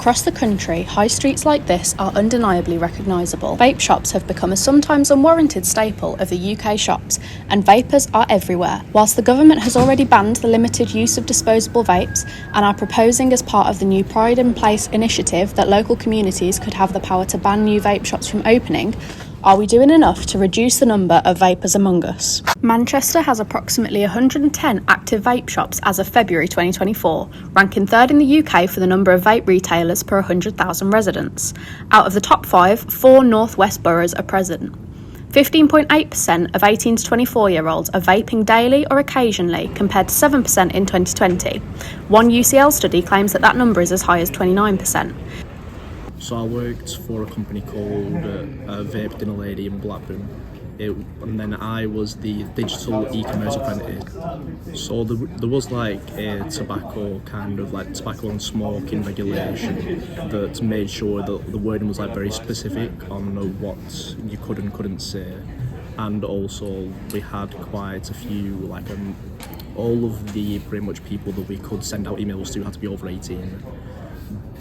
Across the country, high streets like this are undeniably recognisable. Vape shops have become a sometimes unwarranted staple of the UK shops, and vapers are everywhere. Whilst the government has already banned the limited use of disposable vapes and are proposing as part of the new Pride in Place initiative that local communities could have the power to ban new vape shops from opening, are we doing enough to reduce the number of vapers among us? Manchester has approximately 110 active vape shops as of February 2024, ranking third in the UK for the number of vape retailers per 100,000 residents. Out of the top 5, 4 northwest boroughs are present. 15.8% of 18 to 24-year-olds are vaping daily or occasionally, compared to 7% in 2020. One UCL study claims that number is as high as 29%. So I worked for a company called Vape Dinner Lady in Blackburn, and then I was the digital e-commerce apprentice. So there was like a tobacco and smoking regulation that made sure that the wording was like very specific on what you could and couldn't say, and also we had quite a few all of the pretty much people that we could send out emails to had to be over 18.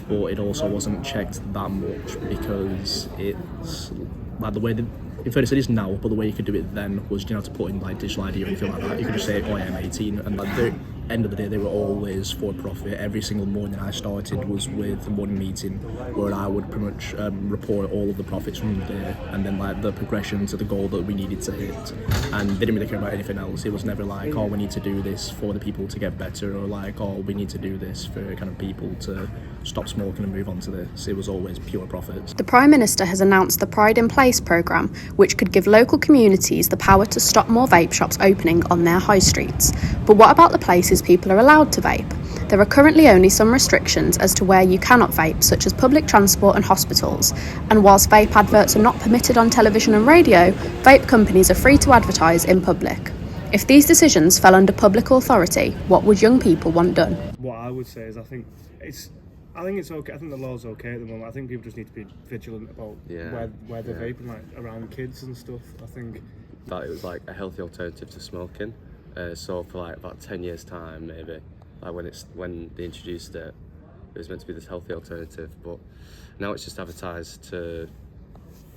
But it also wasn't checked that much because it's like the way that, in fairness it is now, but the way you could do it then was you have to put in like digital ID or anything like that. You could just say, oh yeah, I'm 18, and at the end of the day they were always for profit. Every single morning I started was with one meeting where I would pretty much report all of the profits from the day and then like the progression to the goal that we needed to hit, and they didn't really care about anything else. It was never like, oh, we need to do this for the people to get better, or like, oh, we need to do this for kind of people to stop smoking and move on to this. It was always pure profits. The Prime Minister has announced the Pride in Place programme, which could give local communities the power to stop more vape shops opening on their high streets. But what about the places people are allowed to vape? There are currently only some restrictions as to where you cannot vape, such as public transport and hospitals. And whilst vape adverts are not permitted on television and radio, vape companies are free to advertise in public. If these decisions fell under public authority, what would young people want done? What I would say is I think it's okay. I think the law's okay at the moment. I think people just need to be vigilant about where they're vaping, like around kids and stuff. I think that it was like a healthy alternative to smoking. So for like about 10 years time, maybe, like when they introduced it, it was meant to be this healthy alternative, but now it's just advertised to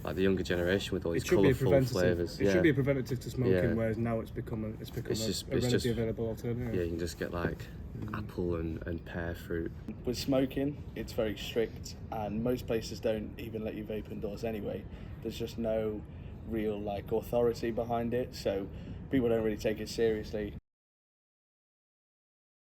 like the younger generation with all these colourful flavours. It should be a preventative to smoking, whereas now it's become a readily available alternative. Yeah, you can just get like apple and pear fruit. With smoking, it's very strict, and most places don't even let you vape indoors anyway. There's just no real authority behind it, so people don't really take it seriously.